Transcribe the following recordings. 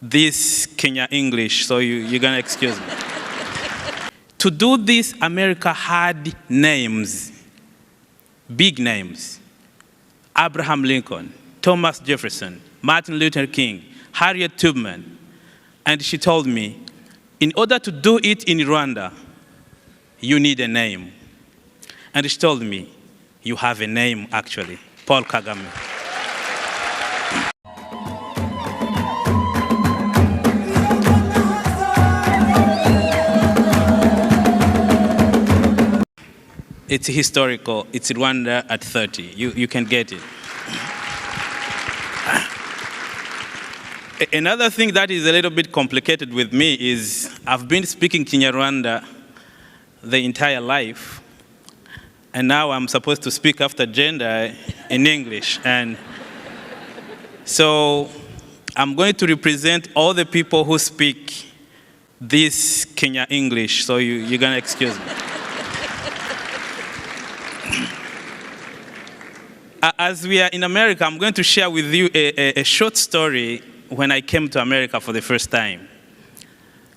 this Kenya English, so you're going to excuse me. To do this, America had names, big names. Abraham Lincoln, Thomas Jefferson, Martin Luther King, Harriet Tubman. And she told me, in order to do it in Rwanda, you need a name. And she told me, you have a name, actually, Paul Kagame. It's historical. It's Rwanda at 30. You can get it. Another thing that is a little bit complicated with me is I've been speaking Kinyarwanda the entire life, and now I'm supposed to speak after gender in English. And so I'm going to represent all the people who speak this Kenya English, so you're going to excuse me. As we are in America, I'm going to share with you a short story when I came to America for the first time.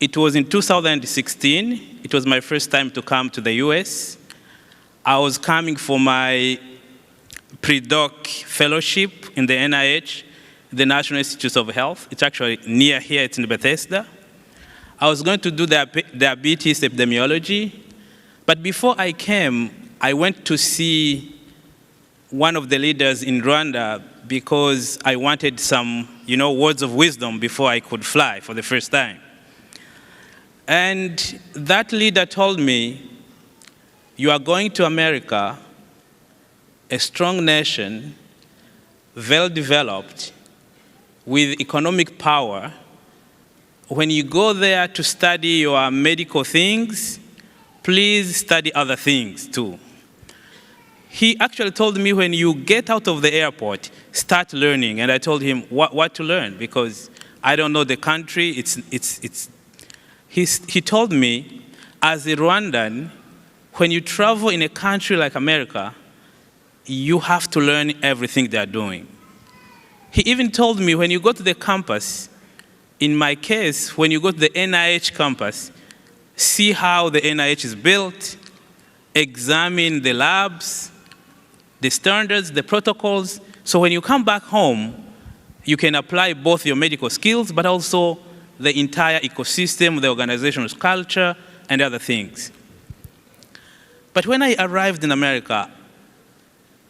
It was in 2016. It was my first time to come to the US. I was coming for my pre-doc fellowship in the NIH, the National Institutes of Health. It's actually near here, it's in Bethesda. I was going to do diabetes epidemiology, but before I came, I went to see one of the leaders in Rwanda because I wanted some, words of wisdom before I could fly for the first time. And that leader told me, you are going to America, a strong nation, well-developed, with economic power. When you go there to study your medical things, please study other things too. He actually told me, when you get out of the airport, start learning. And I told him what to learn, because I don't know the country. He told me, as a Rwandan, when you travel in a country like America, you have to learn everything they're doing. He even told me, when you go to the campus, in my case, when you go to the NIH campus, see how the NIH is built, examine the labs, the standards, the protocols, so when you come back home, you can apply both your medical skills, but also the entire ecosystem, the organizational culture, and other things. But when I arrived in America,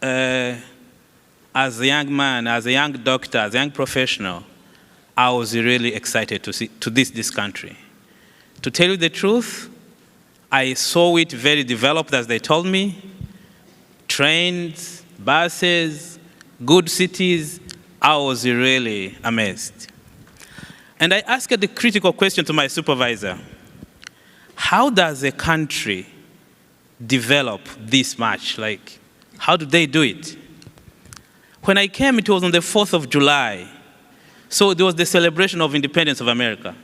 as a young man, as a young doctor, as a young professional, I was really excited to this country. To tell you the truth, I saw it very developed, as they told me. Trains, buses, good cities. I was really amazed. And I asked the critical question to my supervisor: how does a country develop this much? Like, how do they do it? When I came, it was on the 4th of July. So it was the celebration of independence of America.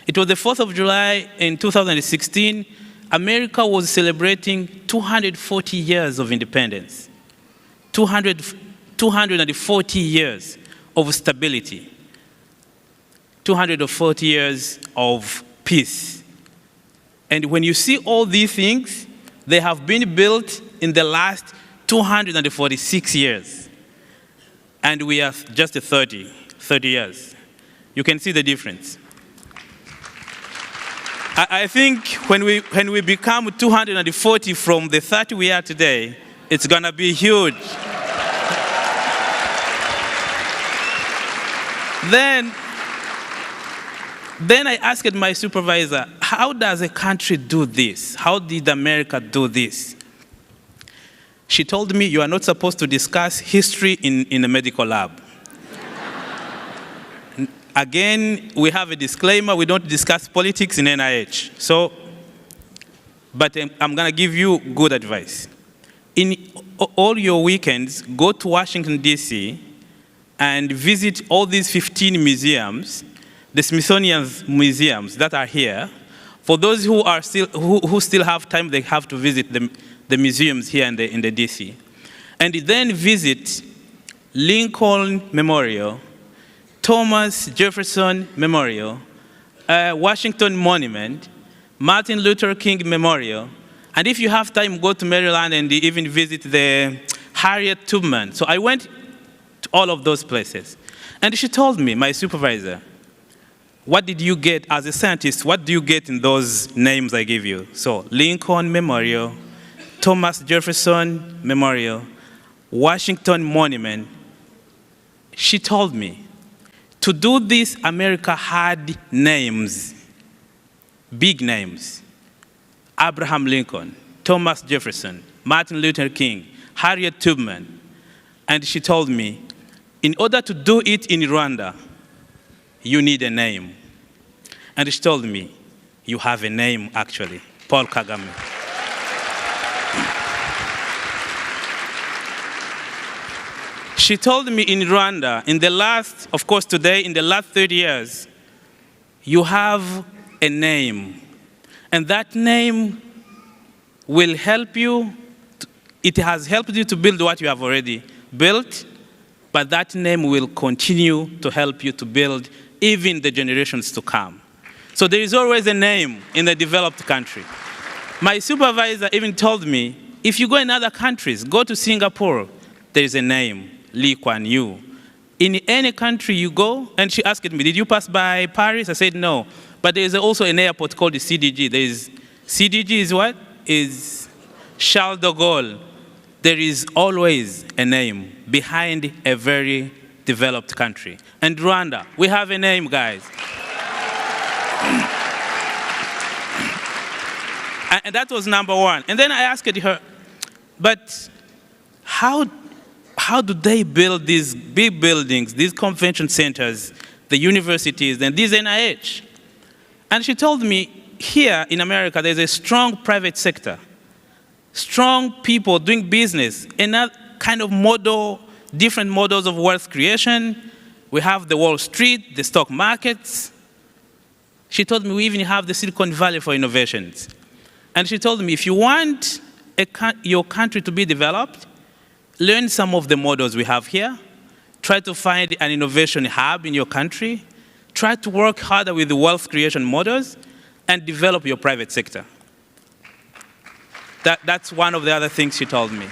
It was the 4th of July in 2016. America was celebrating 240 years of independence, 240 years of stability, 240 years of peace. And when you see all these things, they have been built in the last 246 years. And we are just 30 years. You can see the difference. I think when we become 240 from the 30 we are today, it's going to be huge. Then I asked my supervisor, how does a country do this? How did America do this? She told me, you are not supposed to discuss history in a medical lab. Again, we have a disclaimer, we don't discuss politics in NIH. But I'm going to give you good advice. In all your weekends, go to Washington, D.C., and visit all these 15 museums, the Smithsonian museums that are here. For those who still have time, they have to visit the museums here in the D.C. And then visit Lincoln Memorial, Thomas Jefferson Memorial, Washington Monument, Martin Luther King Memorial, and if you have time, go to Maryland and even visit the Harriet Tubman. So I went to all of those places. And she told me, my supervisor, what did you get as a scientist? What do you get in those names I give you? So Lincoln Memorial, Thomas Jefferson Memorial, Washington Monument. She told me, to do this, America had names, big names. Abraham Lincoln, Thomas Jefferson, Martin Luther King, Harriet Tubman. And she told me, in order to do it in Rwanda, you need a name. And she told me, you have a name, actually, Paul Kagame. She told me in Rwanda, in the last, of course today, in the last 30 years, you have a name. And that name will help you, it has helped you to build what you have already built, but that name will continue to help you to build even the generations to come. So there is always a name in a developed country. My supervisor even told me, if you go in other countries, go to Singapore, there is a name, Lee Kuan Yew. In any country you go, and she asked me, did you pass by Paris? I said no. But there is also an airport called the CDG. There is, CDG is what? Is Charles de Gaulle. There is always a name behind a very developed country. And Rwanda, we have a name, guys. And that was number one. And then I asked her, but how do they build these big buildings, these convention centers, the universities, and these NIH? And she told me, here in America, there's a strong private sector, strong people doing business, another kind of model, different models of wealth creation. We have the Wall Street, the stock markets. She told me we even have the Silicon Valley for innovations. And she told me, if you want your country to be developed, learn some of the models we have here. Try to find an innovation hub in your country. Try to work harder with the wealth creation models and develop your private sector. That's one of the other things she told me.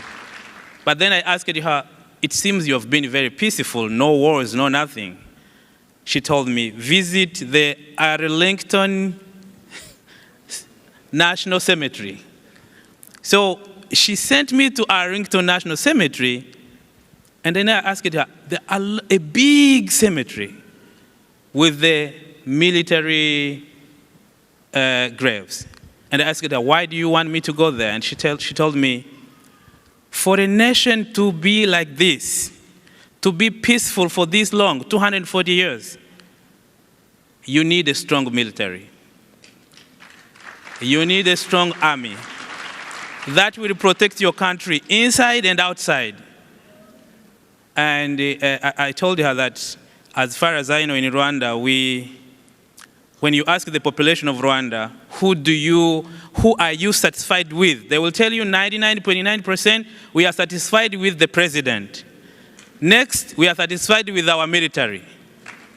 But then I asked her, it seems you have been very peaceful, no wars, no nothing. She told me, visit the Arlington National Cemetery. So she sent me to Arlington National Cemetery, and then I asked her, a big cemetery with the military graves. And I asked her, why do you want me to go there? And she told me, for a nation to be like this, to be peaceful for this long, 240 years, you need a strong military. You need a strong army that will protect your country inside and outside. And I told her that, as far as I know, in Rwanda, when you ask the population of Rwanda, who are you satisfied with? They will tell you 99.9% we are satisfied with the president. Next, we are satisfied with our military.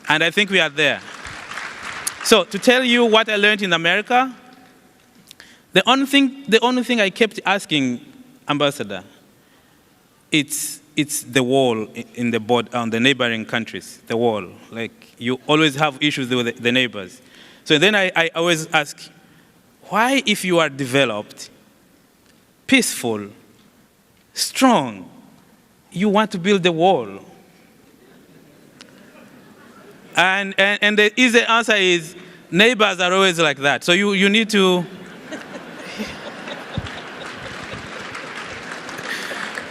And I think we are there. So to tell you what I learned in America, the only thing I kept asking, Ambassador, it's the wall in the border, on the neighboring countries, the wall. Like, you always have issues with the neighbors. So then I always ask, why, if you are developed, peaceful, strong, you want to build a wall? And the easy answer is, neighbors are always like that. So you need to,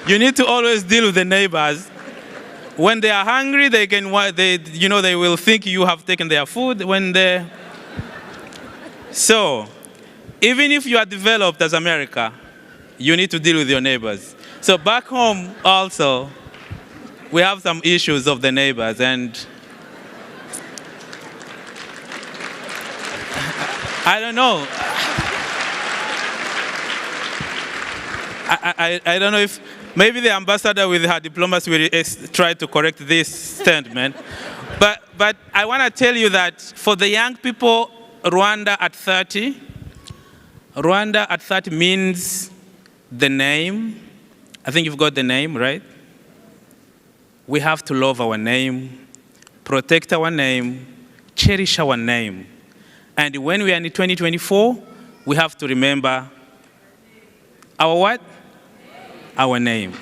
you need to always deal with the neighbors. When they are hungry, they will think you have taken their food. So, even if you are developed as America, you need to deal with your neighbors. So back home also, we have some issues of the neighbors, and I don't know. I don't know if maybe the ambassador with her diplomacy will try to correct this statement. But I want to tell you that for the young people, Rwanda at 30 means the name. I think you've got the name, right? We have to love our name, protect our name, cherish our name. And when we are in 2024, we have to remember our what? Our name.